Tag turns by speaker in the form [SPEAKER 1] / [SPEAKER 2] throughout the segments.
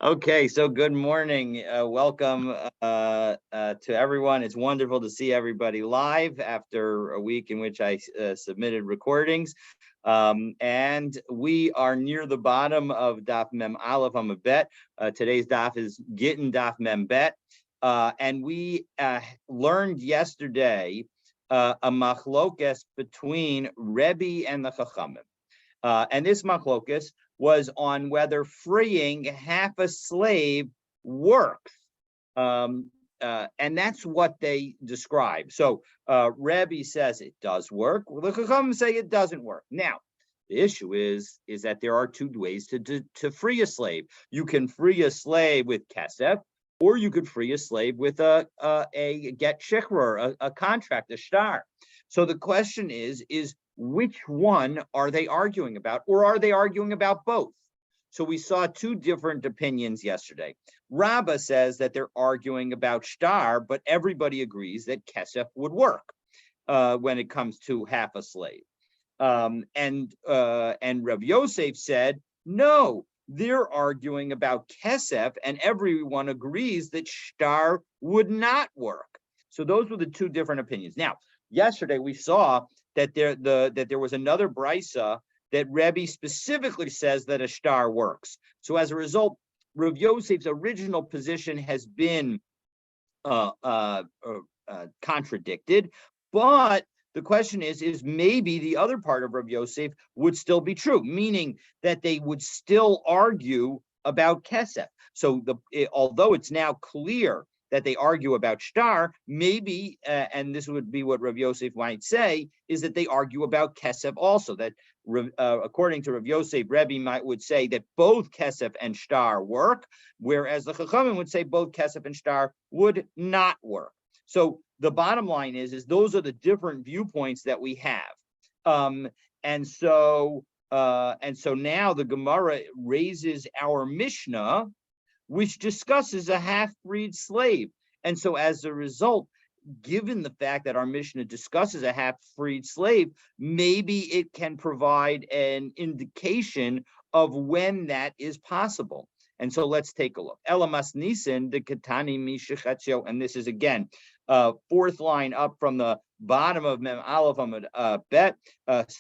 [SPEAKER 1] Okay, so good morning. Welcome to everyone. It's wonderful to see everybody live after a week in which I submitted recordings. And we are near the bottom of Daf Mem Aleph Amud Bet. Today's Daf is Gittin Daf Mem Bet. And we learned yesterday a machlokes between Rebbe and the Chachamim. And this machlokes was on whether freeing half a slave works. And that's what they describe. So Rebbe says it does work. The Chachamim say it doesn't work. Now, the issue is that there are two ways to free a slave. You can free a slave with kesef, or you could free a slave with a get shikhrur, a contract, a shtar. So the question is which one are they arguing about, or are they arguing about both? So we saw two different opinions yesterday. Rabbah says that they're arguing about shtar, but everybody agrees that kesef would work when it comes to half a slave. And Rav Yosef said, no, they're arguing about kesef, and everyone agrees that shtar would not work. So those were the two different opinions. Now, yesterday we saw that there was another brisa that Rebbe specifically says that a shtar works. So as a result, Rav Yosef's original position has been contradicted, but the question is maybe the other part of Rav Yosef would still be true, meaning that they would still argue about kesef. So although it's now clear that they argue about shtar, maybe, and this would be what Rav Yosef might say, is that they argue about kesef also, that according to Rav Yosef, Rebbe would say that both kesef and shtar work, whereas the Chachamim would say both kesef and shtar would not work. So the bottom line is those are the different viewpoints that we have. And so now the Gemara raises our Mishnah, which discusses a half-freed slave. And so as a result, given the fact that our Mishnah discusses a half-freed slave, maybe it can provide an indication of when that is possible. And so let's take a look. Elamas nisin de katani mishachatzio, and this is again fourth line up from the bottom of Mem Aleph Amud Bet.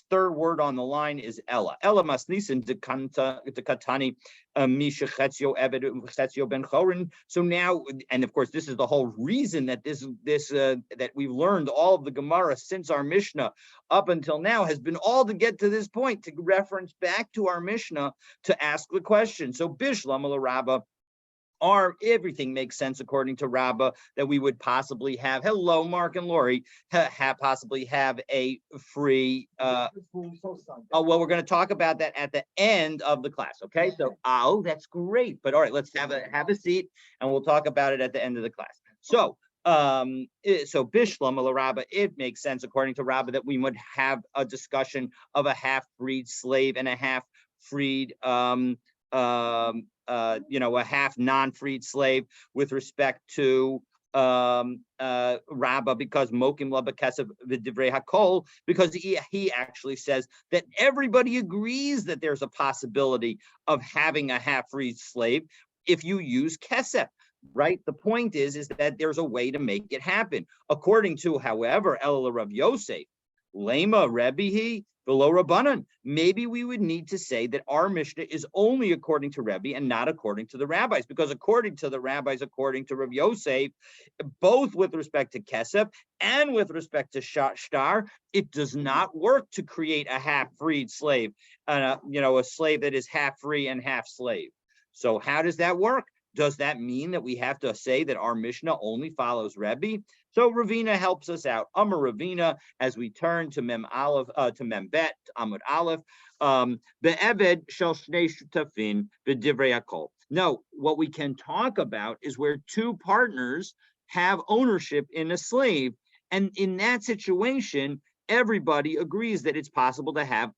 [SPEAKER 1] Third word on the line is Ella. Ella masnisin de katani mishachatzio eved u'chatzio ben chorin. So now, and of course, this is the whole reason that that we've learned all of the Gemara since our Mishnah up until now has been all to get to this point, to reference back to our Mishnah to ask the question. So Bishlam ala Rabbah, everything makes sense according to Rabbah that we would possibly have, hello, Mark and Lori, possibly have a free, well, we're going to talk about that at the end of the class, okay? So, that's great. But all right, let's have a seat, and we'll talk about it at the end of the class. So Bishlam ala Rabbah, it makes sense according to Rabbah that we would have a discussion of a half-freed slave and a half-freed a half non-freed slave with respect to Rabbah, because Mokim la b'kesef v'divrei hakol, because he actually says that everybody agrees that there's a possibility of having a half-freed slave if you use kesef. Right? The point is that there's a way to make it happen. According to, however, El Rav Yosef, Lema Rebbe below Rabbanan, maybe we would need to say that our Mishnah is only according to Rebbe and not according to the rabbis, because according to the rabbis, according to Rav Yosef, both with respect to kesef and with respect to shtar, it does not work to create a half-freed slave, a slave that is half-free and half-slave. So how does that work? Does that mean that we have to say that our Mishnah only follows Rebbe? So Ravina helps us out. Amar Ravina, as we turn to Mem Aleph, to Mem Bet, Amud Aleph, be'eved shel shnei shutafin b'divrei hakol. No, what we can talk about is where two partners have ownership in a slave, and in that situation, everybody agrees that it's possible to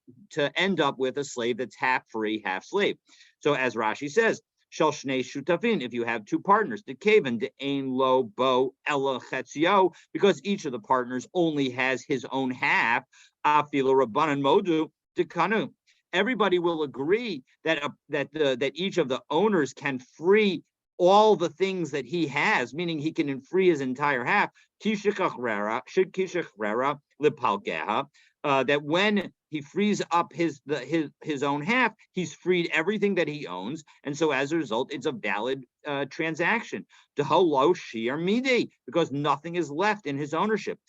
[SPEAKER 1] end up with a slave that's half free, half slave. So as Rashi says, Shel shnei shutafin, if you have two partners, the kaven de ein lo bo ella chetzio, because each of the partners only has his own half. Afilo rabbanan modu de kanu. everybody will agree that that each of the owners can free all the things that he has, meaning he can free his entire half. That when he frees up his own half, he's freed everything that he owns, and so as a result, it's a valid transaction. Because nothing is left in his ownership.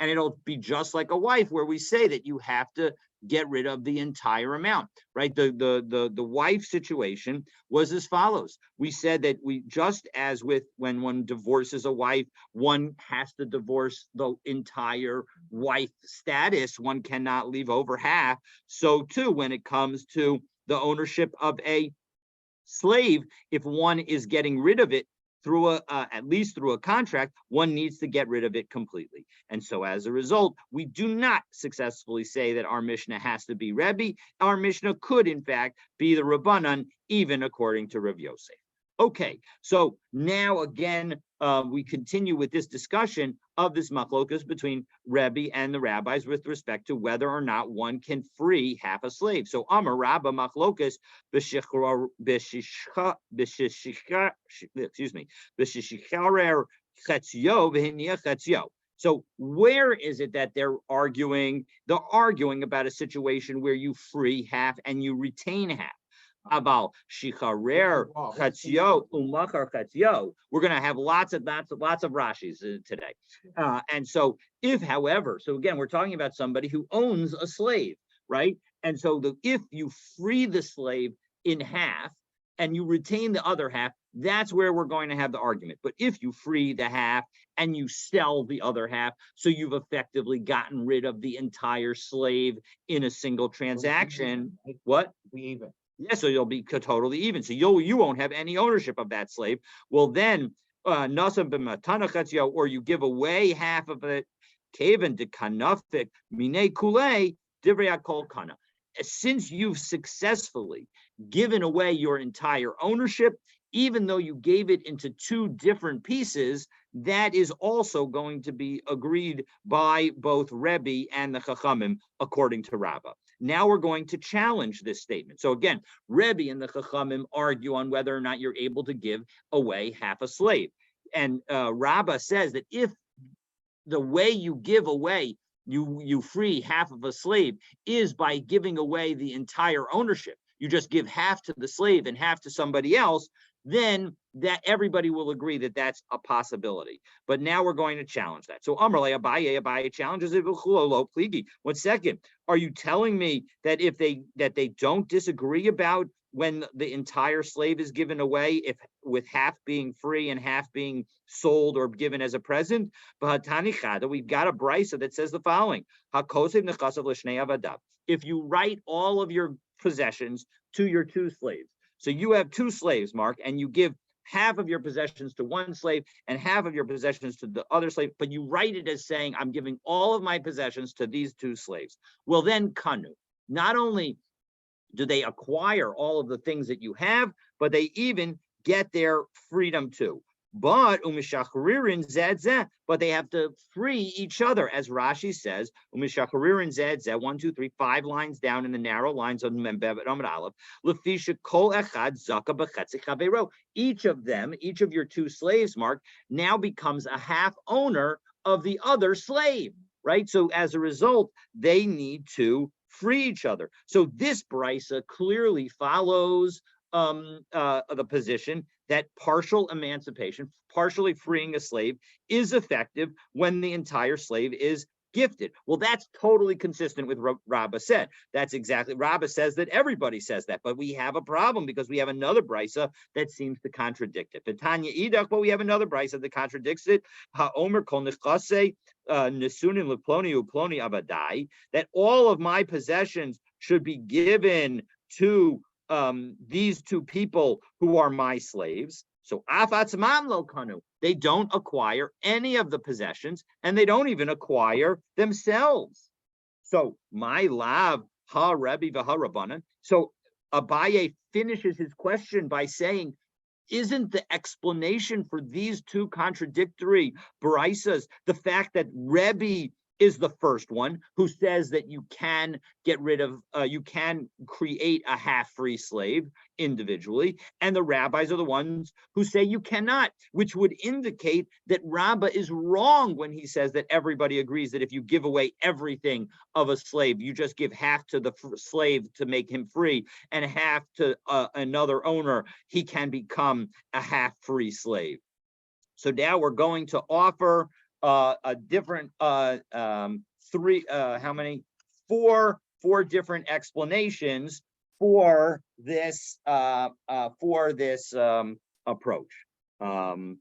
[SPEAKER 1] And it'll be just like a wife, where we say that you have to get rid of the entire amount, right? The wife situation was as follows. We said that we, just as with when one divorces a wife, one has to divorce the entire wife status, one cannot leave over half. So too, when it comes to the ownership of a slave, if one is getting rid of it through at least through a contract, one needs to get rid of it completely. And so as a result, we do not successfully say that our Mishnah has to be Rebbe. Our Mishnah could, in fact, be the Rabbanan, even according to Rav Yosef. Okay, so now again, we continue with this discussion of this machlokas between Rebbe and the rabbis with respect to whether or not one can free half a slave. So Amar Rabba machlokas b'shicharer chetzio v'hinia chetzio. So where is it that they're arguing? They're arguing about a situation where you free half and you retain half. About shicharer chatzio umachar chatzio. We're going to have lots of Rashis today. And so if, however, so again, we're talking about somebody who owns a slave, right? And so if you free the slave in half and you retain the other half, that's where we're going to have the argument. But if you free the half and you sell the other half, so you've effectively gotten rid of the entire slave in a single transaction. What? We even. Yeah, so you'll be totally even. So you won't have any ownership of that slave. Well, then, nasam b'matana chatzio, or you give away half of it. Kaven de kanafik mine kule divrei kol kana. Since you've successfully given away your entire ownership, even though you gave it into two different pieces, that is also going to be agreed by both Rebbe and the Chachamim, according to Rabbah. Now we're going to challenge this statement. So again, Rebbe and the Chachamim argue on whether or not you're able to give away half a slave. And Rabbah says that if the way you give away, you free half of a slave, is by giving away the entire ownership, you just give half to the slave and half to somebody else, then that everybody will agree that that's a possibility. But now we're going to challenge that. So Amrle Abaye challenges it. 1 second. Are you telling me that if they don't disagree about when the entire slave is given away, if with half being free and half being sold or given as a present? But we've got a brisa that says the following: if you write all of your possessions to your two slaves. So you have two slaves, Mark, and you give half of your possessions to one slave and half of your possessions to the other slave, but you write it as saying, I'm giving all of my possessions to these two slaves. Well, then kanu. Not only do they acquire all of the things that you have, but they even get their freedom too. But but they have to free each other, as Rashi says. 1, 2, 3, 5 lines down in the narrow lines of Membevet Amud Aleph. Each of them, each of your two slaves, Mark, now becomes a half owner of the other slave, right? So as a result, they need to free each other. So this brisa clearly follows the position that partial emancipation, partially freeing a slave, is effective when the entire slave is gifted. Well, that's totally consistent with what Rabbah said. That's exactly, Rabbah says that everybody says that, but we have a problem because we have another brisa that seems to contradict it. Tanya idach, but we have another brisa that contradicts it. Ha'omer kol nichase nesunin leploni uploni avadai, that all of my possessions should be given to these two people who are my slaves. So afatzmam lo kanu, they don't acquire any of the possessions, and they don't even acquire themselves. So my lav ha Rebbe v'ha Rabbanan. So Abaye finishes his question by saying, isn't the explanation for these two contradictory brisas the fact that Rebbe is the first one, who says that you can get rid of, you can create a half-free slave individually, and the rabbis are the ones who say you cannot, which would indicate that Rabbah is wrong when he says that everybody agrees that if you give away everything of a slave, you just give half to the slave to make him free and half to another owner, he can become a half-free slave. So now we're going to offer a different four different explanations for this approach. And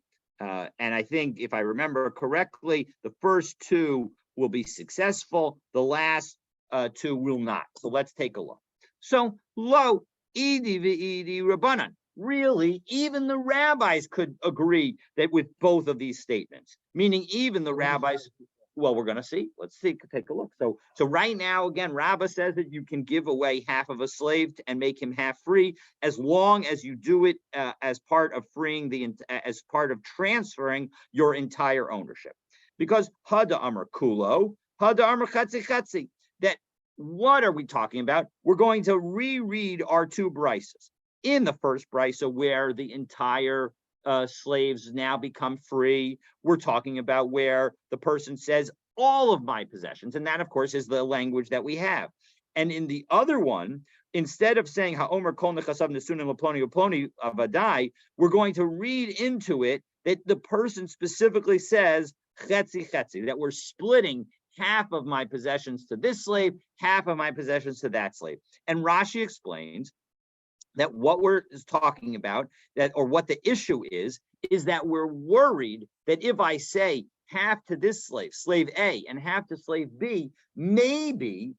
[SPEAKER 1] I think, if I remember correctly, the first two will be successful, the last two will not. So let's take a look. So lo idi v'idi rabbanan. Really, even the rabbis could agree that with both of these statements, meaning even the rabbis. Well, we're going to see. Let's see. Take a look. So right now, again, Rabbah says that you can give away half of a slave and make him half free, as long as you do it as part of as part of transferring your entire ownership. Because Hada Amar Kulo, Hada Amar Chatzi Chatzi. That what are we talking about? We're going to reread our two brises. In the first brisa, where the entire slaves now become free, we're talking about where the person says all of my possessions, and that, of course, is the language that we have. And in the other one, instead of saying ha'omer kol nechasav nesunim leploni uploni avadai, we're going to read into it that the person specifically says chetzi chetzi, that we're splitting half of my possessions to this slave, half of my possessions to that slave. And Rashi explains that what we're talking about, that, or what the issue is that we're worried that if I say half to this slave, slave A, and half to slave B, maybe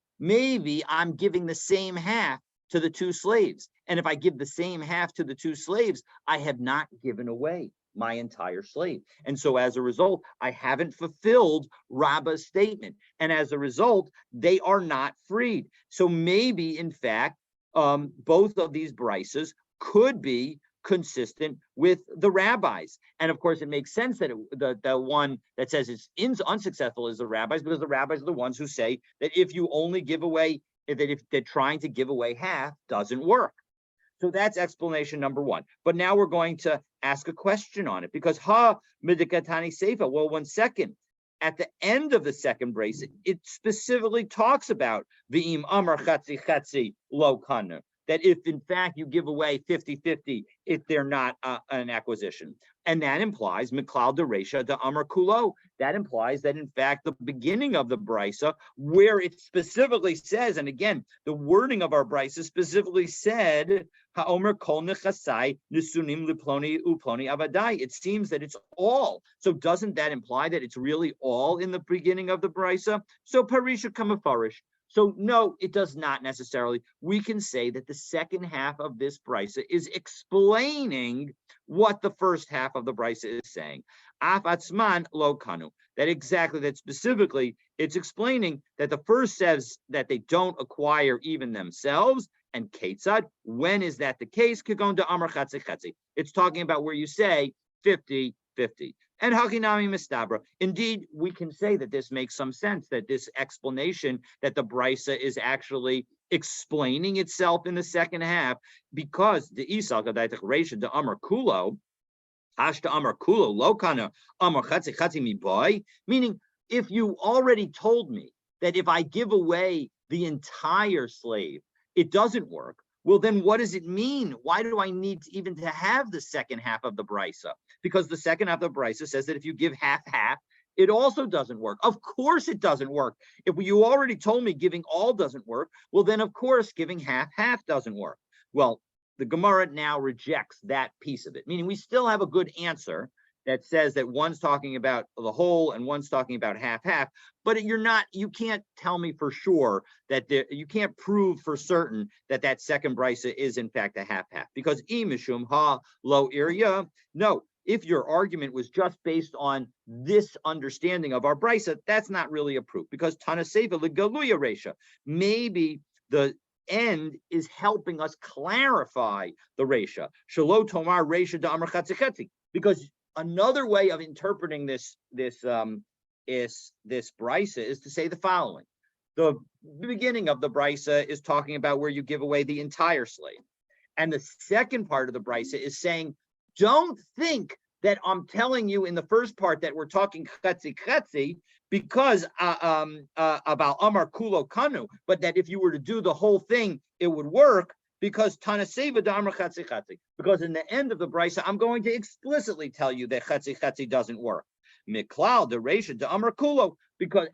[SPEAKER 1] I'm giving the same half to the two slaves. And if I give the same half to the two slaves, I have not given away my entire slave. And so as a result, I haven't fulfilled Rabbah's statement. And as a result, they are not freed. So maybe, in fact, both of these brises could be consistent with the rabbis. And of course, it makes sense that the one that says it's unsuccessful is the rabbis, because the rabbis are the ones who say that if you only give away, if they're trying to give away half, doesn't work. So that's explanation number one. But now we're going to ask a question on it, because midikatani seifa. Well, 1 second. At the end of the second brace, it specifically talks about v'im amar chatzi chatzi lo kanu, that if in fact you give away 50-50, if they're not an acquisition. And that implies miklal de resha de amar kulo. That implies that in fact the beginning of the brisa, where it specifically says, and again, the wording of our brisa specifically said, ha'omer kol nechasai nisunim liploni uploni avadai. It seems that it's all. So doesn't that imply that it's really all in the beginning of the brisa? So parisha kamafarish. So no, it does not necessarily. We can say that the second half of this brisa is explaining what the first half of the brisa is saying. Af atzman lo kanu. That specifically, it's explaining that the first says that they don't acquire even themselves. And ketzad, when is that the case? Kigon de amar chatzi chatzi. It's talking about where you say 50-50. And hakinami mistabra. Indeed, we can say that this makes some sense, that this explanation that the brisa is actually explaining itself in the second half, because the isal gadaitek reisha de amar kulo, hashta amar kulo lokana amar chatzi chatzi mi boy. Meaning, if you already told me that if I give away the entire slave, it doesn't work, well, then what does it mean? Why do I need even to have the second half of the brisa? Because the second half of the brisa says that if you give half, it also doesn't work. Of course it doesn't work. If you already told me giving all doesn't work, well, then of course giving half doesn't work. Well, the Gemara now rejects that piece of it, meaning we still have a good answer that says that one's talking about the whole and one's talking about half, but you can't tell me for sure that you can't prove for certain that that second brisa is in fact a half, because imishum ha lo irya. No, if your argument was just based on this understanding of our brisa, that's not really a proof, because Tana Seifa legaluya resha. Maybe the end is helping us clarify the resha. Shelo tomar resha da amar chatzi chatzi, because another way of interpreting this this brisa is to say the following. The beginning of the brisa is talking about where you give away the entire slave. And the second part of the brisa is saying, don't think that I'm telling you in the first part that we're talking chetzi because about Amar Kulo Kanu, but that if you were to do the whole thing, it would work because Tanaseva Damar Chetzi. Because in the end of the brisa, I'm going to explicitly tell you that chetzi doesn't work. Miklal the Resha de Amar Kulo,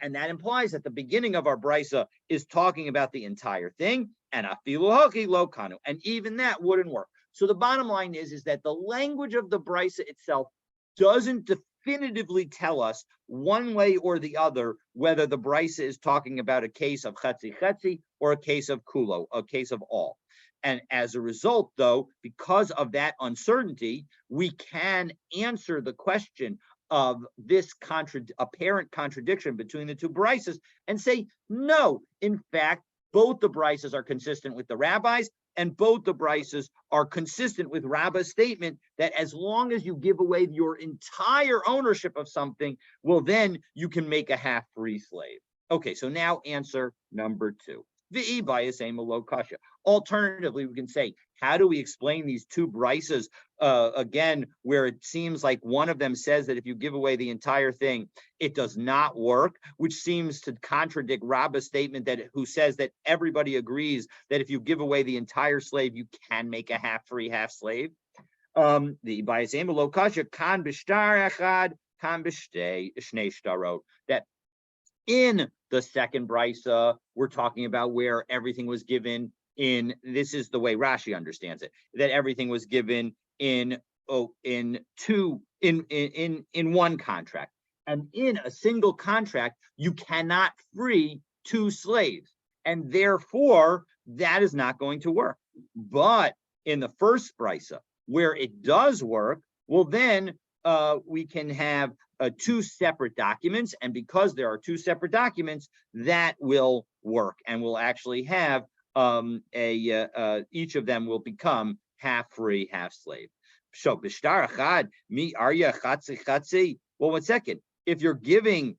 [SPEAKER 1] and that implies that the beginning of our brisa is talking about the entire thing, and afilu haki lo kanu, and even that wouldn't work. So the bottom line is that the language of the brisa itself doesn't definitively tell us one way or the other whether the brisa is talking about a case of chetzi or a case of kulo, a case of all. And as a result, though, because of that uncertainty, we can answer the question of this apparent contradiction between the two brisas and say, no, in fact, both the brisas are consistent with the rabbis, and both the brisas are consistent with Rabbah's statement that as long as you give away your entire ownership of something, well, then you can make a half-free slave. Okay, so now answer number 2. Alternatively, we can say, how do we explain these two brisas again, where it seems like one of them says that if you give away the entire thing, it does not work, which seems to contradict Rabbah's statement who says that everybody agrees that if you give away the entire slave, you can make a half-free, half-slave. The Bayasema Lokasha kan bishtar echad kan bishtei shnei shtarot, that in the second brisa, we're talking about where everything was given in, this is the way Rashi understands it, that everything was given in one contract. And in a single contract, you cannot free 2 slaves. And therefore, that is not going to work. But in the first brisa, where it does work, well, then we can have 2 separate documents, and because there are 2 separate documents, that will work, and we'll actually have each of them will become half free, half slave. So bishtar achad mi arya chatzi chatzi. Well, 1 second. If you're giving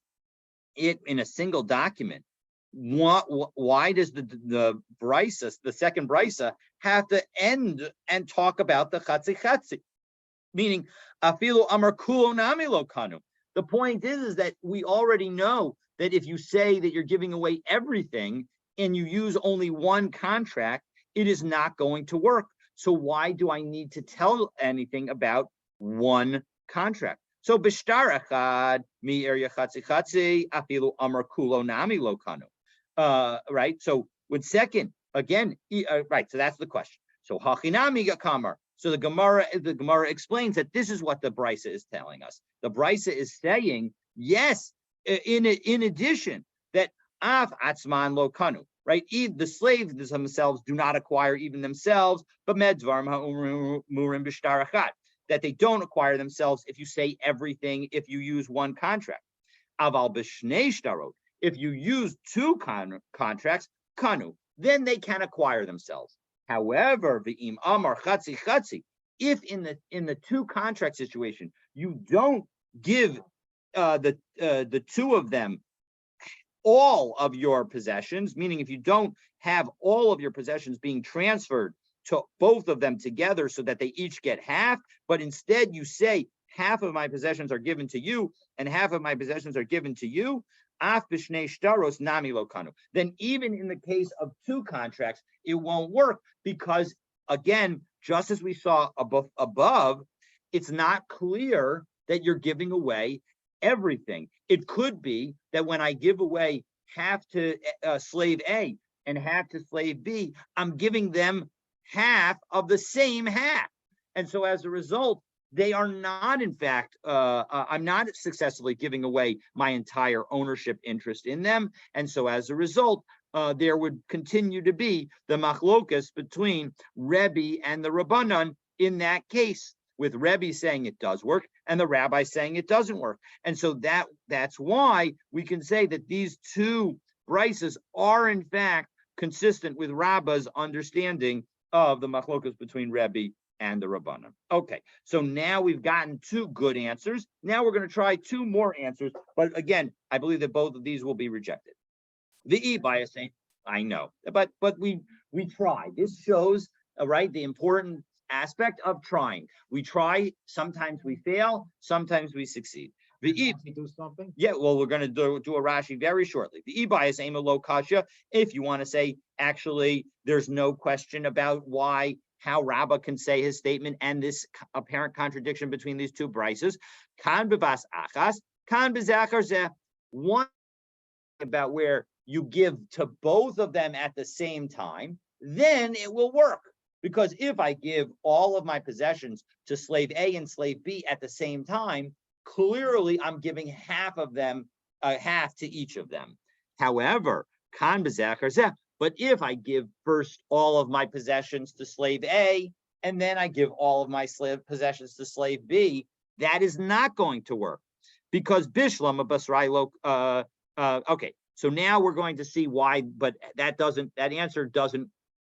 [SPEAKER 1] it in a single document, why does the brisa, the second brisa, have to end and talk about the chatzi chatzi? Meaning, afilu amar kulo nami lo kanu. The point is that we already know that if you say that you're giving away everything and you use only one contract, it is not going to work. So why do I need to tell anything about one contract? So bishtar echad mi area chatzi chatzi afilu amar kulo nami lo kanu. Right. So with second again, right. So that's the question. So hachinami kamar. So the Gemara explains that this is what the brisa is telling us. The brisa is saying, yes, in addition, that av atzman lo kanu, right? The slaves themselves do not acquire even themselves, but medvar murim b'shtar achad, that they don't acquire themselves if you say everything, if you use one contract. Aval b'shnei shtarot, if you use 2 contracts, kanu, then they can acquire themselves. However, v'im amar chatzi chatzi, if in the 2 contract situation you don't give the 2 of them all of your possessions, meaning if you don't have all of your possessions being transferred to both of them together so that they each get half, but instead you say half of my possessions are given to you and half of my possessions are given to you, af b'shnei shtaros nami lo kanu, then even in the case of 2 contracts, it won't work because, again, just as we saw above, it's not clear that you're giving away everything. It could be that when I give away half to slave A and half to slave B, I'm giving them half of the same half. And so as a result, they are not, in fact, I'm not successfully giving away my entire ownership interest in them. And so as a result, there would continue to be the machlokas between Rebbe and the Rabbanan in that case, with Rebbe saying it does work and the rabbi saying it doesn't work. And so that's why we can say that these 2 brisas are, in fact, consistent with Rabbah's understanding of the machlokas between Rebbe and the Rabbanan. Okay, so now we've gotten two good answers. Now we're going to try two more answers. But again, I believe that both of these will be rejected. The E bias, I know, but we try. This shows, right, the important aspect of trying. We try. Sometimes we fail. Sometimes we succeed. The E,
[SPEAKER 2] do something.
[SPEAKER 1] yeah, well, we're going to do a Rashi very shortly. The E bias aim low kasha. If you want to say, actually, there's no question about how Rabbah can say his statement and this apparent contradiction between these two brises. Kan bevas achas, kan bezachar zeh. One about where you give to both of them at the same time, then it will work. Because if I give all of my possessions to slave A and slave B at the same time, clearly I'm giving half of them, half to each of them. However, kan b'zachar zeh, but if I give first all of my possessions to slave A, and then I give all of my possessions to slave B, that is not going to work. Because bishlam basrai okay, so now we're going to see why, but that answer doesn't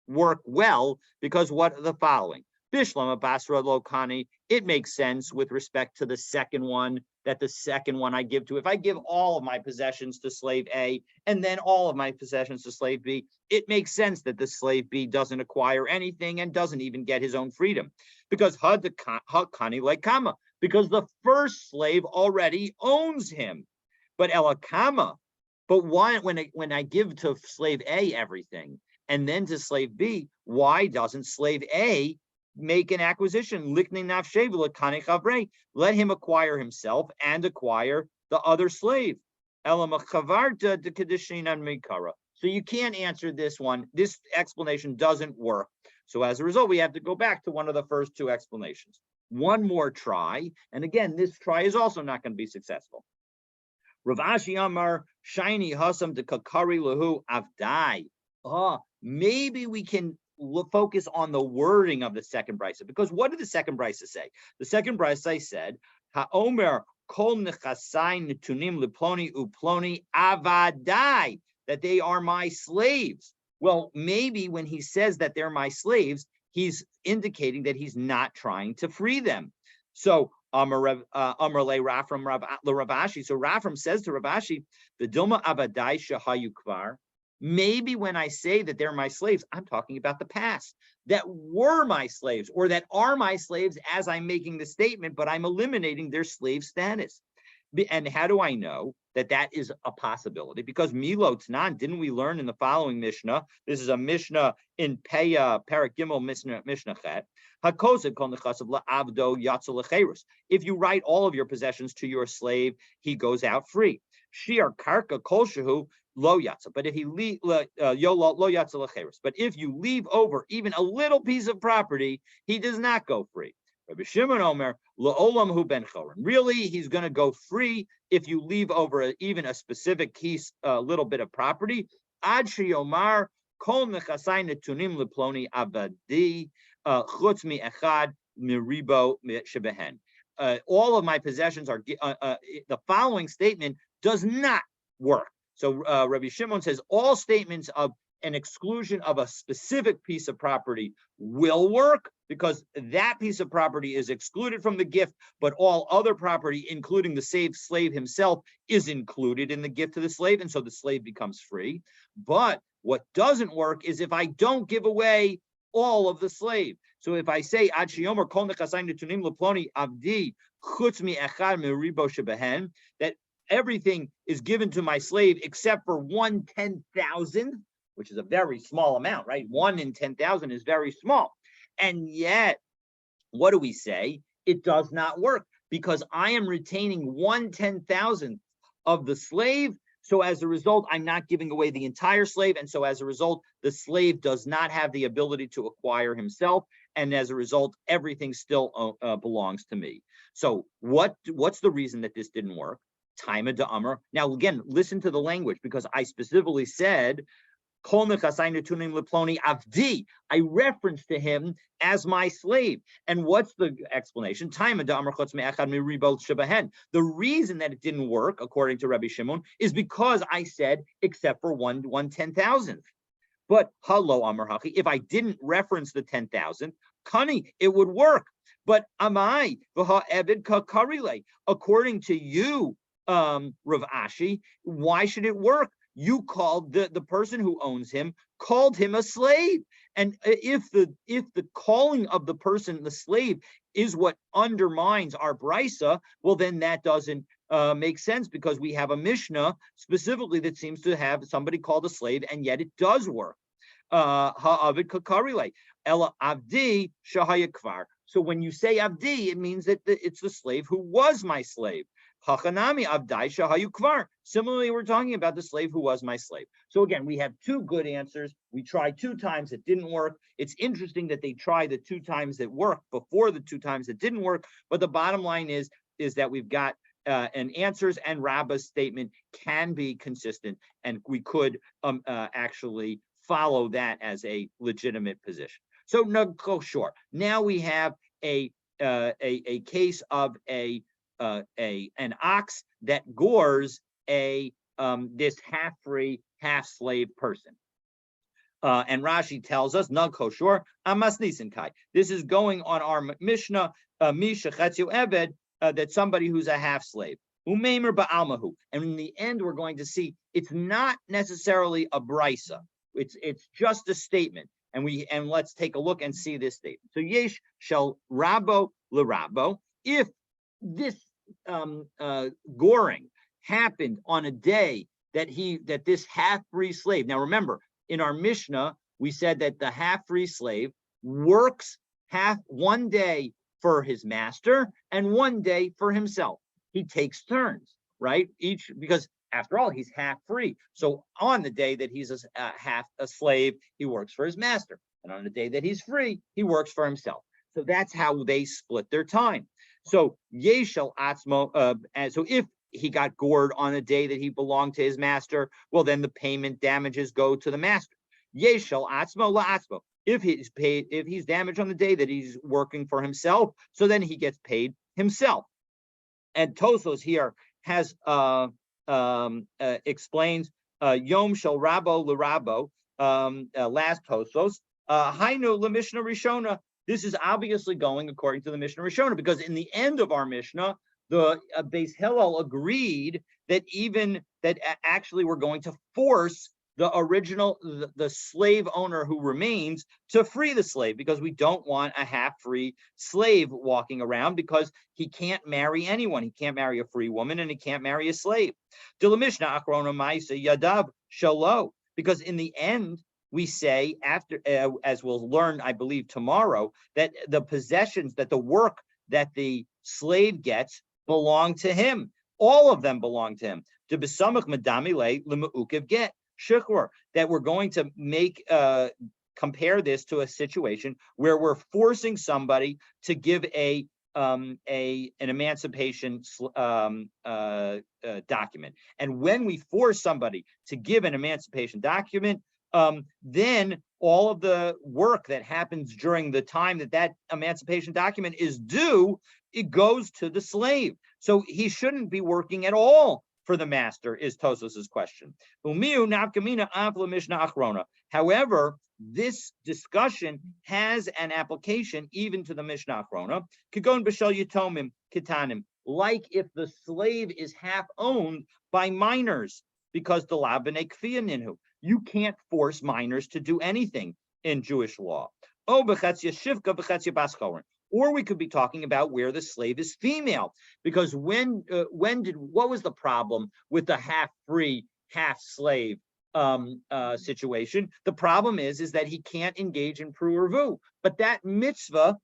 [SPEAKER 1] work well, because what are the following? Bishlam basra lokani, it makes sense with respect to the second one, that the second one I give to, if I give all of my possessions to slave A and then all of my possessions to slave B, it makes sense that the slave B doesn't acquire anything and doesn't even get his own freedom. Because hakani like kama, because the first slave already owns him. But elakama, but why, when I give to slave A everything and then to slave B, why doesn't slave A make an acquisition? Let him acquire himself and acquire the other slave. So you can't answer this one. This explanation doesn't work. So as a result, we have to go back to one of the first two explanations. One more try. And again, this try is also not going to be successful. Rav Ashi Amar, Shiny Hasam de Kakari Lahu Avdai. Maybe we can focus on the wording of the second brisa, because what did the second brisa say? The second brisa said, HaOmer Kol Nechasai Netunim Liploni Uploni Avadai, that they are my slaves. Well, maybe when he says that they're my slaves, he's indicating that he's not trying to free them. So Amar Le Rafram Ravashi. So Rafram says to Ravashi, the Dilma Avadai Shahayu Kvar. Maybe when I say that they're my slaves, I'm talking about the past, that were my slaves or that are my slaves as I'm making the statement, but I'm eliminating their slave status. And how do I know that that is a possibility? Because Milo Tanan, didn't we learn in the following Mishnah? This is a Mishnah in Peah, Parak Gimel, Mishnah Chet. If you write all of your possessions to your slave, he goes out free. Shiar Karka Kolshahu Lo Yatza. But if he lo Yatza Lecheres. But if you leave over even a little piece of property, he does not go free. Rabbi Shimon Omer, La'olam hu ben chorin. Really, he's going to go free if you leave over even a specific piece, a little bit of property. Ad sheyomar kol nechasai netunim leploni abadi chutz mi echad miribo shebehen. All of my possessions are. The following statement does not work. So Rabbi Shimon says all statements of an exclusion of a specific piece of property will work, because that piece of property is excluded from the gift, but all other property, including the slave himself, is included in the gift to the slave, and so the slave becomes free. But what doesn't work is if I don't give away all of the slave. So if I say Ad sheyomer kol nechasai netunim leploni avdi chutz mi echad miribo shebehen, that everything is given to my slave except for 1/10,000, which is a very small amount, right? 1 in 10,000 is very small. And yet, what do we say? It does not work, because I am retaining 1/10,000th of the slave. So as a result, I'm not giving away the entire slave. And so as a result, the slave does not have the ability to acquire himself. And as a result, everything still belongs to me. So what's the reason that this didn't work? Time of Amr. Now, again, listen to the language, because I specifically said, I reference to him as my slave. And what's the explanation? The reason that it didn't work, according to Rabbi Shimon, is because I said except for 1/10,000th. But hello, Amar Hachi, if I didn't reference the 10,000, Kani, it would work. But Amai, Vaha Evid Kakarile, according to you, Rav Ashi, why should it work? You called the person who owns him, called him a slave. And if the calling of the person, the slave, is what undermines our brisa, well, then that doesn't make sense, because we have a Mishnah specifically that seems to have somebody called a slave, and yet it does work. Ha'avid kakarile, ela avdi shahaya kvar. So when you say avdi, it means that it's the slave who was my slave. Hachanami avdai shahayu kvar. Similarly, we're talking about the slave who was my slave. So again, we have two good answers. We tried 2 times, it didn't work. It's interesting that they tried the 2 times that worked before the 2 times that didn't work. But the bottom line is that we've got an answers and Rabbah's statement can be consistent, and we could actually follow that as a legitimate position. So no, go short. Now we have a case of an ox that gores this half-free, half-slave person. And Rashi tells us, "Nag koshor amas nisan kai." This is going on our Mishnah, Misha Chetzu Eved, that somebody who's a half slave. Umeimer ba'almahu. And in the end, we're going to see it's not necessarily a brisa. It's just a statement. And let's take a look and see this statement. So yesh shel rabo l'rabo. If this goring happened on a day that this half-free slave. Now remember, in our Mishnah, we said that the half-free slave works one day for his master and one day for himself. He takes turns, right? Because after all, he's half free. So on the day that he's half a slave, he works for his master. And on the day that he's free, he works for himself. So that's how they split their time. So Yeshel Atzmo, and so if he got gored on a day that he belonged to his master, well, then the payment damages go to the master. Yeshel Atzmo la'atzmo. If he's damaged on the day that he's working for himself, so then he gets paid himself. And Tosos here has explains Yom Shel Rabo L'Rabo, last Tosos, Hainu L'Mishnah Rishona. This is obviously going according to the Mishnah Rishona, because in the end of our Mishnah, the Beis Hillel agreed that actually we're going to force the slave owner who remains to free the slave, because we don't want a half-free slave walking around, because he can't marry anyone. He can't marry a free woman, and he can't marry a slave. Because in the end, we say, after as we'll learn, I believe, tomorrow, that the possessions, that the work that the slave gets belong to him. All of them belong to him. To besamach madamile l'meukev get. Shikor, that we're going to compare this to a situation where we're forcing somebody to give an emancipation document. And when we force somebody to give an emancipation document, then all of the work that happens during the time that emancipation document is due, it goes to the slave. So he shouldn't be working at all for the master, is Tosos's question. However, this discussion has an application even to the Mishnah Achrona. Like if the slave is half owned by minors, because the la b'nei kfiyah ninhu. You can't force minors to do anything in Jewish law. Or we could be talking about where the slave is female, because what was the problem with the half-free, half-slave situation? The problem is that he can't engage in pru'ervu, but that mitzvah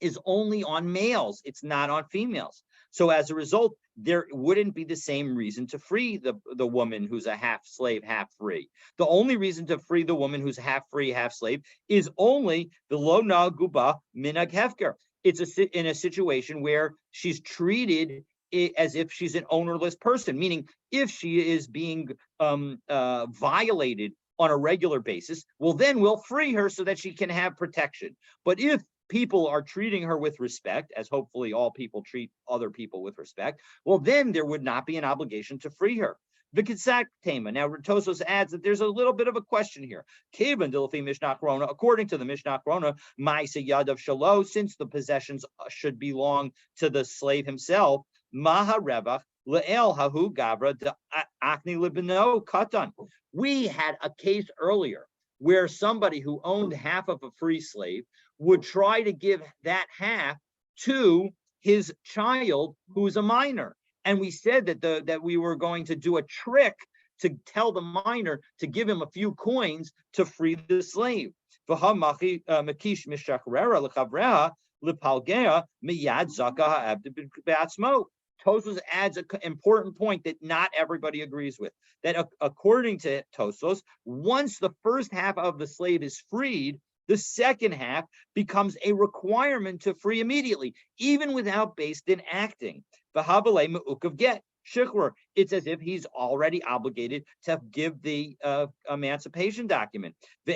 [SPEAKER 1] is only on males; it's not on females. So as a result, there wouldn't be the same reason to free the woman who's a half slave, half free. The only reason to free the woman who's half free, half slave is only the lo na guba minag hefker. It's in a situation where she's treated as if she's an ownerless person, meaning if she is being violated on a regular basis, well, then we'll free her so that she can have protection. But if people are treating her with respect, as hopefully all people treat other people with respect, well, then there would not be an obligation to free her. Vikitsak Tema. Now, Tosos adds that there's a little bit of a question here. Kevan Dilfi Mishnah Chrona, according to the Mishnah Chrona, Maisa Yad of Shalo, since the possessions should belong to the slave himself, Maha Revach, Le'el Hahu Gabra, Akni Libino Katan. We had a case earlier where somebody who owned half of a free slave would try to give that half to his child who's a minor. And we said that we were going to do a trick to tell the minor to give him a few coins to free the slave. Tosfos adds an important point that not everybody agrees with. That according to Tosfos, once the first half of the slave is freed, the second half becomes a requirement to free immediately, even without Beis Din acting. It's as if he's already obligated to give the emancipation document. So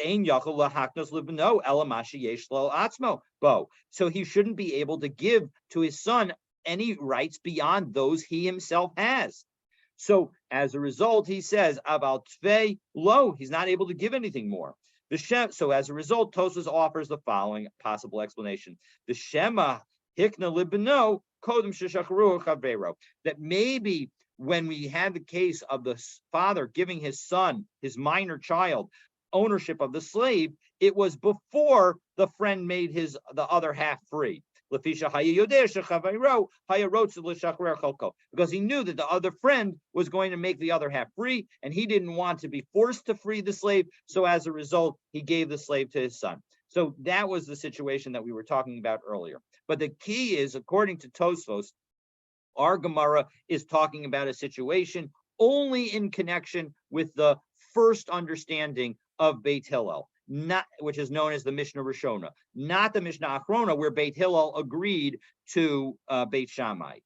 [SPEAKER 1] he shouldn't be able to give to his son any rights beyond those he himself has. So as a result, he says, Aval Tvei Lo, he's not able to give anything more. So as a result, Tosfos offers the following possible explanation. The Shema Hikna Libino Kodem Sheshachru Chavero. That maybe when we had the case of the father giving his son, his minor child, ownership of the slave, it was before the friend made the other half free. Because he knew that the other friend was going to make the other half free, and he didn't want to be forced to free the slave. So as a result, he gave the slave to his son. So that was the situation that we were talking about earlier. But the key is, according to Tosfos, our Gemara is talking about a situation only in connection with the first understanding of Beit Hillel, which is known as the Mishnah Rishona, not the Mishnah Achrona, where Beit Hillel agreed to Beit Shammai.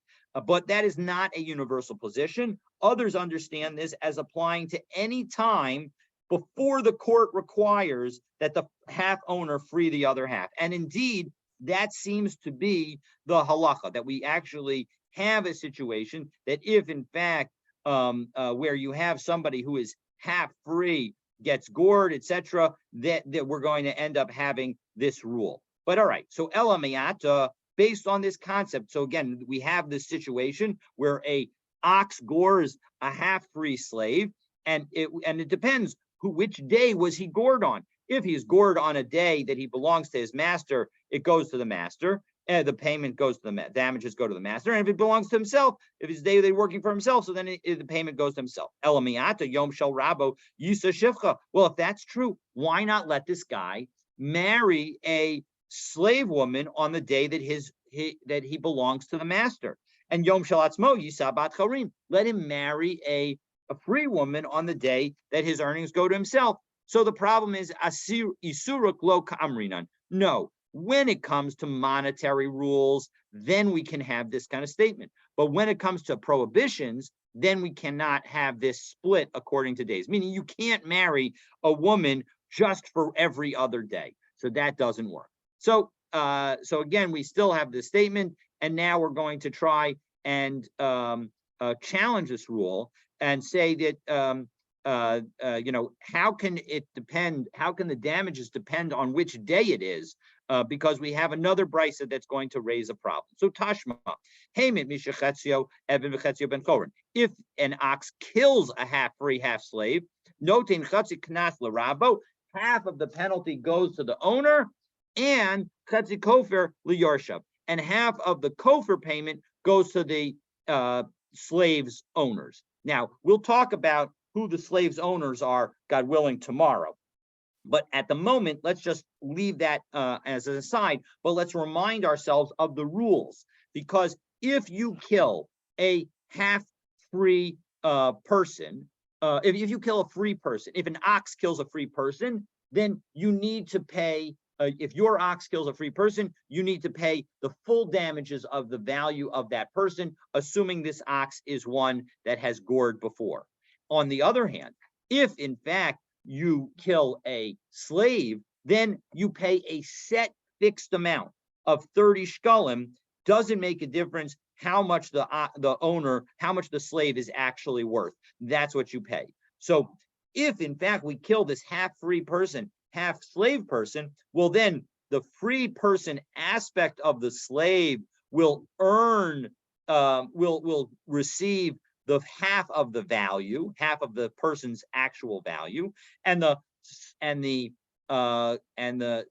[SPEAKER 1] But that is not a universal position. Others understand this as applying to any time before the court requires that the half owner free the other half. And indeed, that seems to be the halacha, that we actually have a situation that if in fact where you have somebody who is half free gets gored, etc., that we're going to end up having this rule. But all right, so Elamiyat, based on this concept, so again, we have this situation where a ox gores a half-free slave, and it depends which day was he gored on. If he's gored on a day that he belongs to his master, it goes to the master. The payment goes to the damages go to the master, and if it belongs to himself, if it's day they're working for himself, so then the payment goes to himself. Elamiyata yom shel rabo yisa shivcha. Well, if that's true, why not let this guy marry a slave woman on the day that he belongs to the master? And yom shel atzmo yisa bat charim. Let him marry a free woman on the day that his earnings go to himself. So the problem is asir isuruk lo ka'amrinan. No. When it comes to monetary rules, then we can have this kind of statement. But when it comes to prohibitions, then we cannot have this split according to days. Meaning you can't marry a woman just for every other day. So that doesn't work. So again, we still have this statement, and now we're going to try and challenge this rule and say that how can it depend? How can the damages depend on which day it is? Because we have another brisa that's going to raise a problem. So Tashma, Haymit Mishachetzio Eben V'Chetzio Ben Chorin. If an ox kills a half-free, half-slave, Notin Chatzi Knas L'Rabo, half of the penalty goes to the owner, and Chatzi Kofer L'Yorshav, and half of the Kofer payment goes to the slave's owners. Now, we'll talk about who the slave's owners are, God willing, tomorrow. But at the moment, let's just leave that as an aside, but let's remind ourselves of the rules. Because if you kill a half-free person, if you kill a free person, if an ox kills a free person, then you need to pay, if your ox kills a free person, you need to pay the full damages of the value of that person, assuming this ox is one that has gored before. On the other hand, if in fact you kill a slave, then you pay a set fixed amount of 30 shkalim doesn't make a difference how much the owner, how much the slave is actually worth. That's what you pay. So if in fact we kill this half free person, half slave person, well then the free person aspect of the slave will earn, will receive the half of the value, half of the person's actual value, and the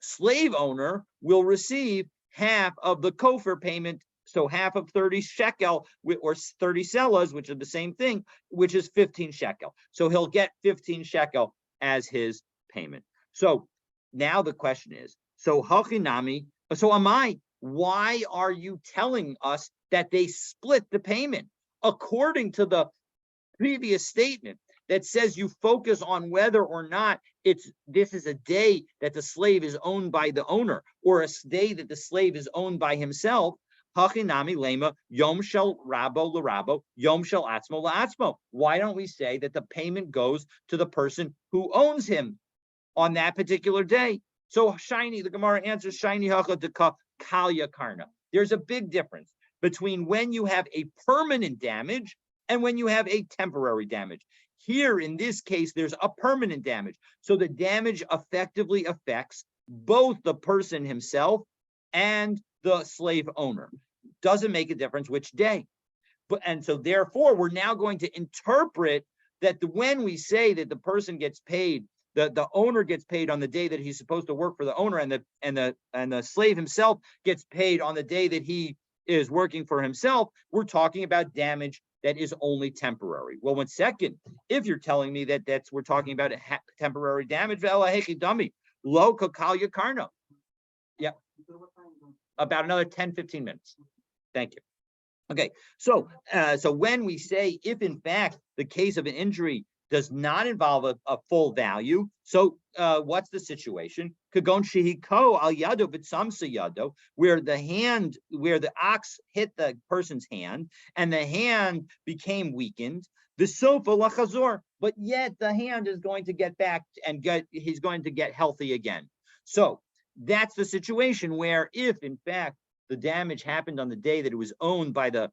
[SPEAKER 1] slave owner will receive half of the kofar payment. So half of 30 shekel or 30 sellas, which are the same thing, which is 15 shekel. So he'll get 15 shekel as his payment. So now the question is, so hachinami, so Amai, why are you telling us that they split the payment? According to the previous statement that says you focus on whether or not this is a day that the slave is owned by the owner or a day that the slave is owned by himself. Hachinami lema yom shel rabo l'rabo, yom shel atzmo la'atzmo. Why don't we say that the payment goes to the person who owns him on that particular day? So shiny, the Gemara answers shiny hacha deka kalya karna. There's a big difference between when you have a permanent damage and when you have a temporary damage. Here, in this case, there's a permanent damage. So the damage effectively affects both the person himself and the slave owner. Doesn't make a difference which day. And so therefore, we're now going to interpret that when we say that the person gets paid, the owner gets paid on the day that he's supposed to work for the owner, and the slave himself gets paid on the day that he is working for himself, we're talking about damage that is only temporary. Well, one second, if you're telling me that we're talking about a temporary damage, lo kakalya karno. Yeah, about another 10, 15 minutes. Thank you. Okay, so when we say if in fact the case of an injury does not involve a full value, so what's the situation? Kagon shehiko al yado b'tzamsa yado, where the ox hit the person's hand and the hand became weakened. The sofa lachazor, but yet the hand is going to get back and he's going to get healthy again. So that's the situation where if in fact the damage happened on the day that it was owned by the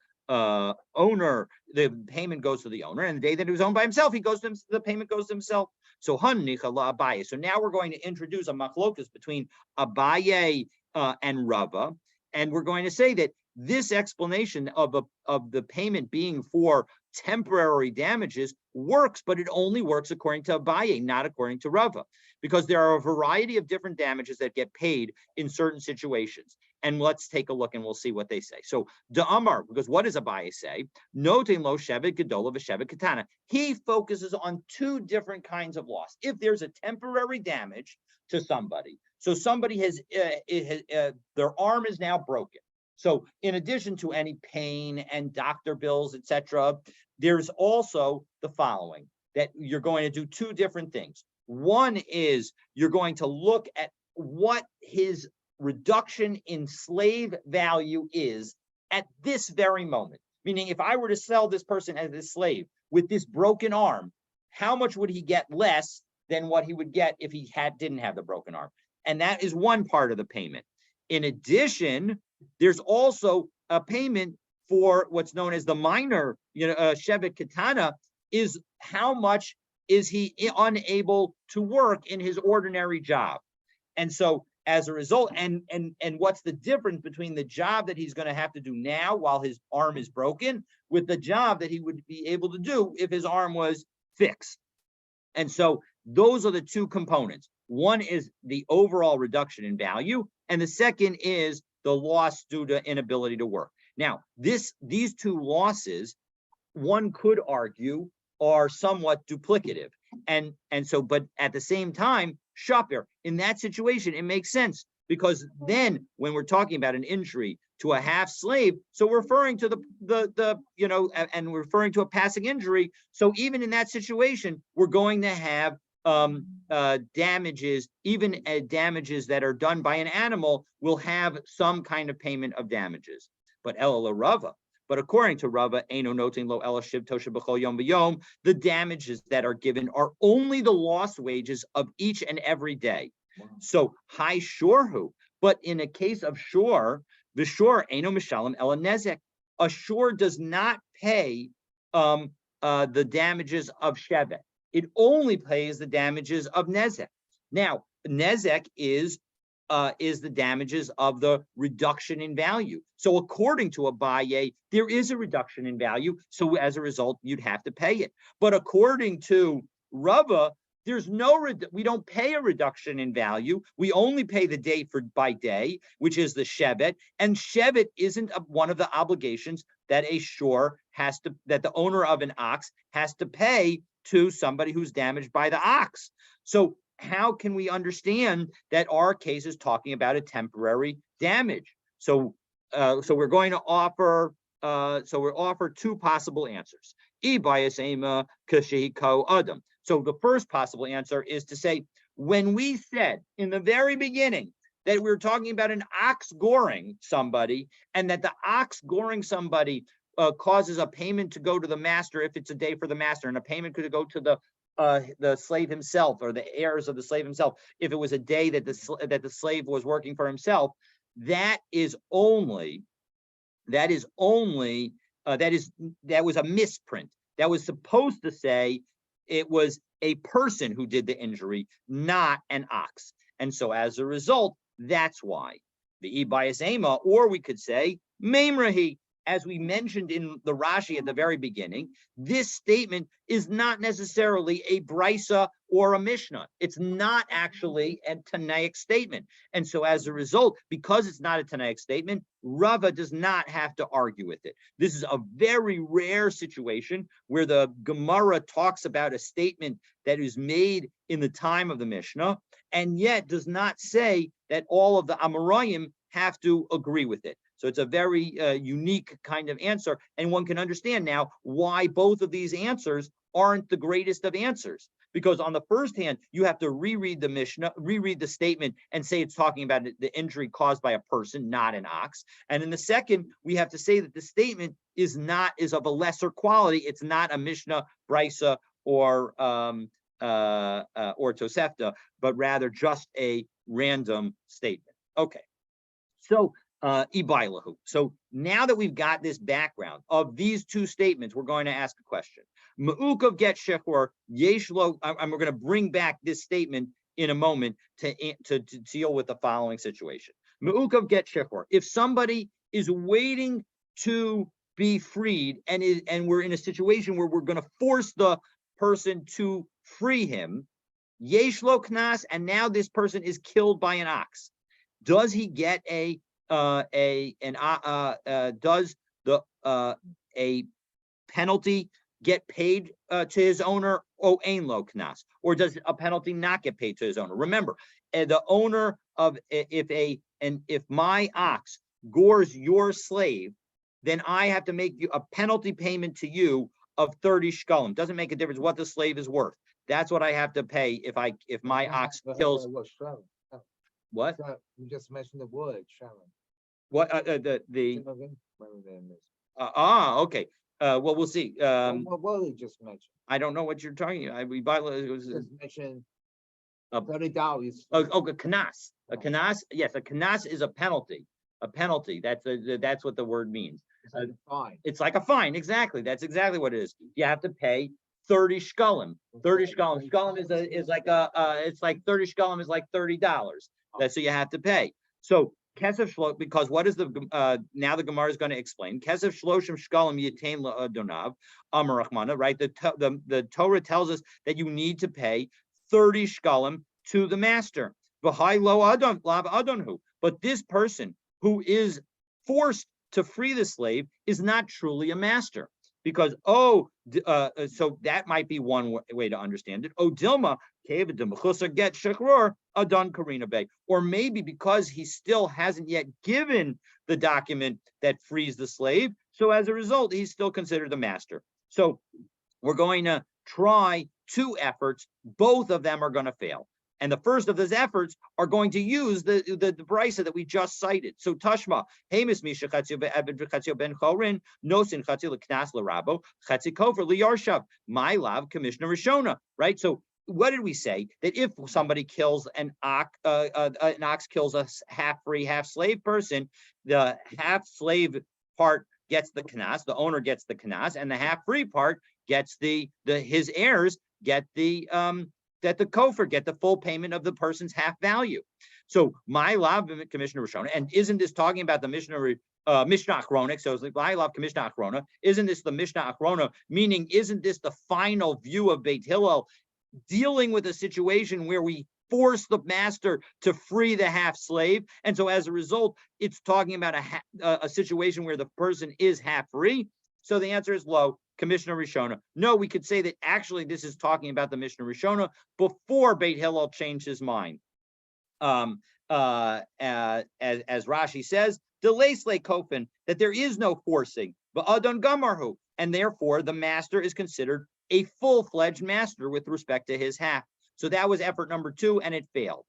[SPEAKER 1] owner, the payment goes to the owner, and the day that it was owned by himself, the payment goes to himself. So Abaye. So now we're going to introduce a machlokas between Abaye and Rava, and we're going to say that this explanation of the payment being for temporary damages works, but it only works according to Abaye, not according to Rava, because there are a variety of different damages that get paid in certain situations. And let's take a look and we'll see what they say. So Da'amar, because what does Abaye say? Notein lo shevet gedola v'shevet katana. He focuses on two different kinds of loss. If there's a temporary damage to somebody, so somebody has their arm is now broken. So in addition to any pain and doctor bills, etc., there's also the following, that you're going to do two different things. One is you're going to look at what his reduction in slave value is at this very moment. Meaning, if I were to sell this person as a slave with this broken arm, how much would he get less than what he would get if he didn't have the broken arm? And that is one part of the payment. In addition, there's also a payment for what's known as the minor, shevet katana, is how much is he unable to work in his ordinary job. And so as a result, and what's the difference between the job that he's going to have to do now while his arm is broken with the job that he would be able to do if his arm was fixed? And so those are the two components. One is the overall reduction in value, and the second is the loss due to inability to work. Now, these two losses, one could argue, are somewhat duplicative. And so, but at the same time, Shapir, in that situation, it makes sense, because then when we're talking about an injury to a half slave, so we're referring to and we're referring to a passing injury. So even in that situation, we're going to have damages, even damages that are done by an animal will have some kind of payment of damages. But Ela Rava. But according to Rava, the damages that are given are only the lost wages of each and every day. Wow. So high shorhu. But in a case of shore, V'shor eno mishalem ela nezek. A shore does not pay the damages of shevet. It only pays the damages of nezek. Now, nezek is the damages of the reduction in value. So according to Abaye, there is a reduction in value. So as a result, you'd have to pay it. But according to Rava, there's we don't pay a reduction in value. We only pay the day by day, which is the shevet. And shevet isn't one of the obligations that that the owner of an ox has to pay to somebody who's damaged by the ox. So how can we understand that our case is talking about a temporary damage? So we're going to offer two possible answers. So the first possible answer is to say, when we said in the very beginning that we were talking about an ox goring somebody, and that the ox goring somebody causes a payment to go to the master if it's a day for the master, and a payment could go to the slave himself or the heirs of the slave himself if it was a day that the slave was working for himself. That was a misprint. That was supposed to say it was a person who did the injury, not an ox. And so as a result, that's why the bias ema, or we could say memrahi. As we mentioned in the Rashi at the very beginning, this statement is not necessarily a brisa or a mishnah. It's not actually a Tanaic statement. And so as a result, because it's not a Tanaic statement, Rava does not have to argue with it. This is a very rare situation where the Gemara talks about a statement that is made in the time of the Mishnah, and yet does not say that all of the Amoraim have to agree with it. So it's a very unique kind of answer, and one can understand now why both of these answers aren't the greatest of answers. Because on the first hand, you have to reread the Mishnah, reread the statement, and say it's talking about the injury caused by a person, not an ox. And in the second, we have to say that the statement is of a lesser quality. It's not a Mishnah, Brisa, or Tosefta, but rather just a random statement. Okay, so. Ibailahu. So now that we've got this background of these two statements, we're going to ask a question. Ma'ukav get shechor yeshlo, and we're going to bring back this statement in a moment to deal with the following situation. Ma'ukav get shechor. If somebody is waiting to be freed, and we're in a situation where we're going to force the person to free him, yeshlo knas, and now this person is killed by an ox. Does he get a penalty get paid to his owner? Ein lo knas, or does a penalty not get paid to his owner? Remember, the owner of if my ox gores your slave, then I have to make you a penalty payment to you of 30 shkalim. Doesn't make a difference what the slave is worth. That's what I have to pay if my ox kills. What?
[SPEAKER 2] You just mentioned the word Sharon.
[SPEAKER 1] What okay. Well, we'll see.
[SPEAKER 2] What you just mentioned?
[SPEAKER 1] I don't know what you're talking about.
[SPEAKER 2] Just mentioned $30.
[SPEAKER 1] Kanas. A kanas. Yes, a kanas is a penalty. A penalty. That's what the word means.
[SPEAKER 2] It's like a fine.
[SPEAKER 1] It's like a fine. Exactly. That's exactly what it is. You have to pay 30 shkalim. 30 shkalim. Shkalim is like it's like 30 shkalim is like $30. That's what you have to pay. So kesef shlo, because what is now the Gemara is going to explain. Kesef shloshim shkalim yitain la'adonav amar rachmana, right? The Torah tells us that you need to pay 30 shkalim to the master. V'hai lo adon lav adonhu. But this person who is forced to free the slave is not truly a master. Because so that might be one way to understand it. Dilma get shechror adon karina bay, or maybe because he still hasn't yet given the document that frees the slave, so as a result he's still considered the master. So we're going to try two efforts. Both of them are going to fail. And the first of those efforts are going to use the brisa that we just cited. So Tashma, Hamis Misha Chatzio ben Chorin, Nosin Chatzio Knas Larabo, Chatzi Kofer Liyarshav, my love, Commissioner Rishona. Right? So what did we say? That if somebody kills an ox kills a half free, half slave person, the half slave part gets the knas, the owner gets the knas, and the half free part gets his heirs get that the kofer get the full payment of the person's half value. So my lav Commissioner Rishona, and isn't this talking about the Mishnah Achrona? So it's like my lav Mishnah Achrona. Isn't this the Mishnah Achrona? Meaning, isn't this the final view of Beit Hillel dealing with a situation where we force the master to free the half slave? And so as a result, it's talking about a situation where the person is half free. So the answer is low. Commissioner Rishona. No, we could say that actually this is talking about the Mishnah Rishona before Beit Hillel changed his mind. As Rashi says, delay kofin, that there is no forcing, but adon gamarhu, and therefore the master is considered a full-fledged master with respect to his half. So that was effort number 2, and it failed.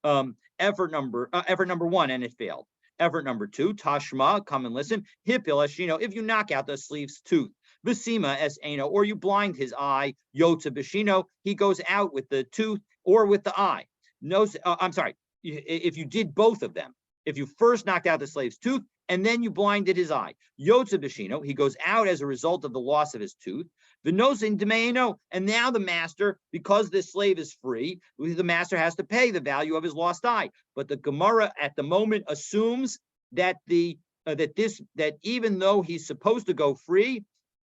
[SPEAKER 1] Effort number 1, and it failed. Effort number 2, tashma, come and listen. Hipil eshino, if you knock out the sleeve's tooth. Vesima es eno, or you blind his eye. Yotza beshino, he goes out with the tooth or with the eye. No, I'm sorry. If you did both of them, if you first knocked out the slave's tooth and then you blinded his eye, Yotza beshino, he goes out as a result of the loss of his tooth. Venosin demeino, and now the master, because this slave is free, the master has to pay the value of his lost eye. But the Gemara at the moment assumes that that even though he's supposed to go free,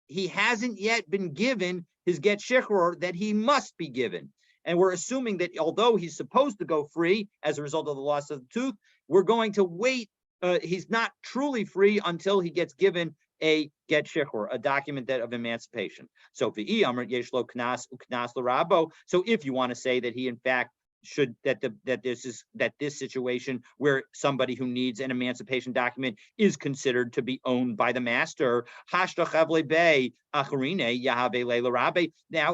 [SPEAKER 1] he hasn't yet been given his get shichror that he must be given. And we're assuming that although he's supposed to go free as a result of the loss of the tooth, we're going to wait. He's not truly free until he gets given a get shichror, a document of emancipation. So so if you want to say that he in fact should this situation where somebody who needs an emancipation document is considered to be owned by the master. Now,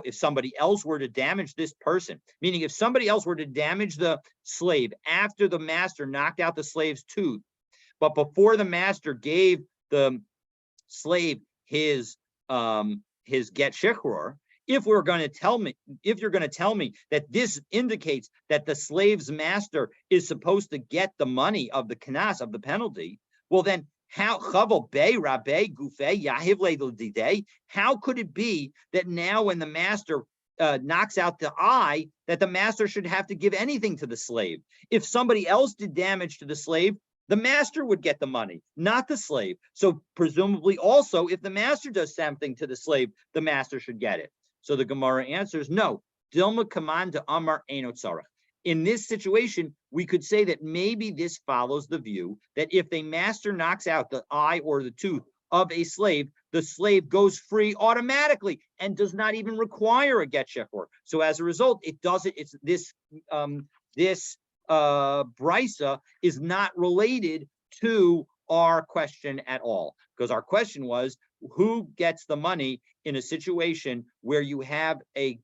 [SPEAKER 1] if somebody else were to damage this person, meaning if somebody else were to damage the slave after the master knocked out the slave's tooth, but before the master gave the slave his get shichror, if you're going to tell me that this indicates that the slave's master is supposed to get the money of the knas, of the penalty, well then how could it be that now when the master knocks out the eye, that the master should have to give anything to the slave? If somebody else did damage to the slave, the master would get the money, not the slave. So presumably also, if the master does something to the slave, the master should get it. So the Gemara answers, no. Dilma command to Amar Einot Tzarech. In this situation, we could say that maybe this follows the view that if the master knocks out the eye or the tooth of a slave, the slave goes free automatically and does not even require a get shichror. So as a result, it doesn't. It's this brisa is not related to our question at all, because our question was, who gets the money in a situation where you have a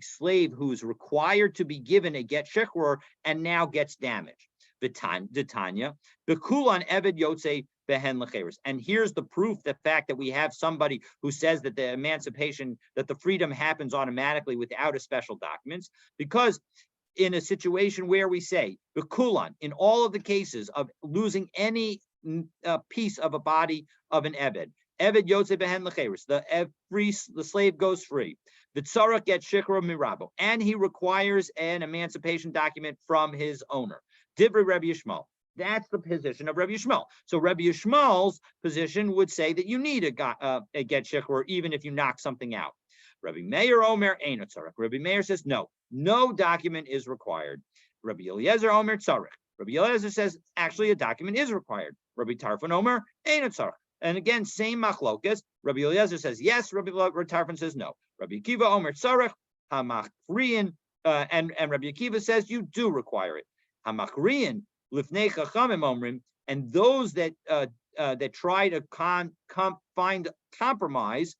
[SPEAKER 1] slave who's required to be given a get shichror and now gets damaged? Vitanya, bekulan eved yotze behen lecheres. And here's the proof, the fact that we have somebody who says that the emancipation, that the freedom happens automatically without a special documents, because in a situation where we say bekulan, in all of the cases of losing any piece of a body of an eved, Eved Yotze Behen Lecheres, the slave goes free. The tzarach gets shichror mirabo, and he requires an emancipation document from his owner. Divrei Rabbi Yishmael. That's the position of Rabbi Yishmael. So Rabbi Yishmael's position would say that you need a get shichror even if you knock something out. Rabbi Meir Omer Eino tzarach. Rabbi Meir says no document is required. Rabbi Eliezer Omer tzarach. Rabbi Eliezer says actually a document is required. Rabbi Tarfon Omer Eino tzarach. And again, same machlokas. Rabbi Eliezer says yes. Rabbi Tarfon says no. Rabbi Akiva Omer tzarech hamachriin, and Rabbi Akiva says you do require it. Hamachriin lifnei chachamim omrim, and those that try to find compromise,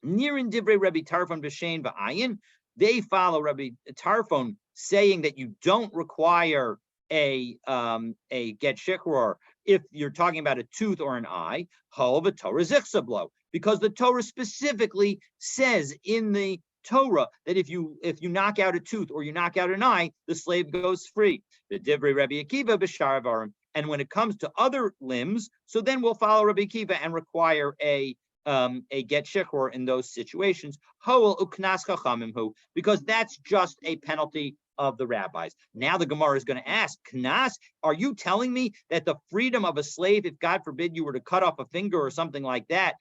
[SPEAKER 1] nirin divrei Rabbi Tarfon b'shein ba'ayin, they follow Rabbi Tarfon saying that you don't require a get shichror if you're talking about a tooth or an eye, because the Torah specifically says in the Torah that if you knock out a tooth or you knock out an eye, the slave goes free. The Divrei Rabbi Akiva b'shar avarim. And when it comes to other limbs, so then we'll follow Rabbi Akiva and require a get shechor in those situations. Hoel uknas chachamim hu, because that's just a penalty of the rabbis. Now the Gemara is going to ask, Knas, are you telling me that the freedom of a slave, if God forbid you were to cut off a finger or something like that,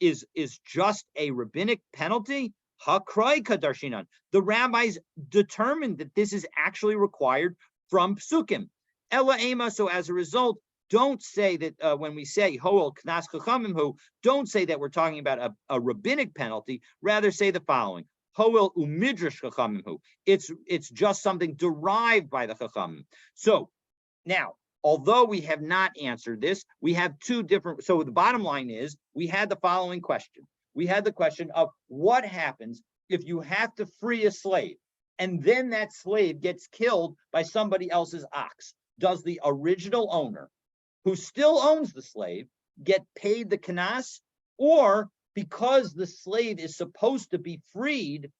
[SPEAKER 1] is just a rabbinic penalty? Hakroi kadarshinan. The rabbis determined that this is actually required from psukim. Ella ema. So as a result, don't say that when we say hoel knas chachamim hu, don't say that we're talking about a rabbinic penalty. Rather, say the following: Hoel umidrash chachamim hu. It's just something derived by the chachamim. So now, although we have not answered this, we have two different. So the bottom line is, we had the following question. We had the question of what happens if you have to free a slave, and then that slave gets killed by somebody else's ox. Does the original owner, who still owns the slave, get paid the kanas, or because the slave is supposed to be freed,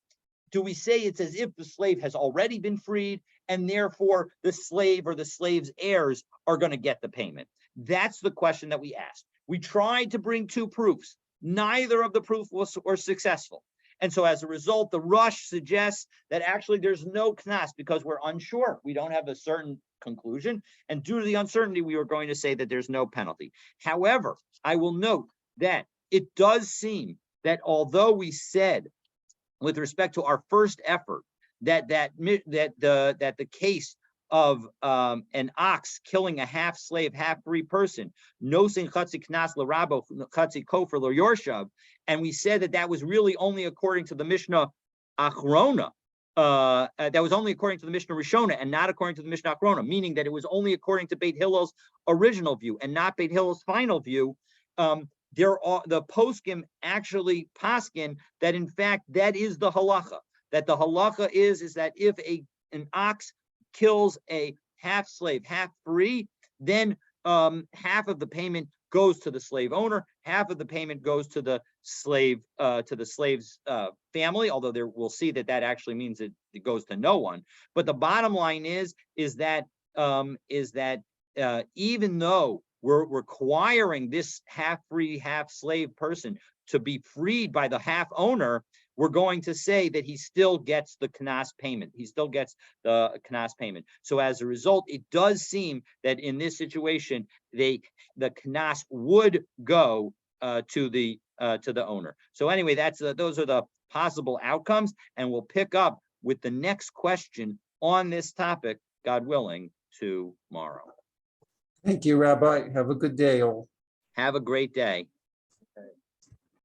[SPEAKER 1] do we say it's as if the slave has already been freed and therefore the slave or the slave's heirs are going to get the payment? That's the question that we asked. We tried to bring two proofs. Neither of the proofs were successful. And so as a result, the Rush suggests that actually there's no knas because we're unsure. We don't have a certain conclusion. And due to the uncertainty, we were going to say that there's no penalty. However, I will note that it does seem that although we said with respect to our first effort that the case of an ox killing a half slave, half free person, nosin chatzi knas l'rabo chatzi kofer l'yorshav, and we said that was really only according to the Mishnah Achrona. That was only according to the Mishnah Rishona and not according to the Mishnah Achrona, meaning that it was only according to Beit Hillel's original view and not Beit Hillel's final view. The poskim actually paskin that in fact that is the halacha. That the halacha is that if an ox kills a half slave, half free, then half of the payment goes to the slave owner, half of the payment goes to the slave, to the slave's family. Although we'll see that actually means it goes to no one. But the bottom line is that even though we're requiring this half free, half slave person to be freed by the half owner, we're going to say that he still gets the knas payment. He still gets the knas payment. So as a result, it does seem that in this situation, the knas would go to the owner. So anyway, those are the possible outcomes, and we'll pick up with the next question on this topic, God willing, tomorrow.
[SPEAKER 3] Thank you, Rabbi. Have a good day, all.
[SPEAKER 1] Have a great day.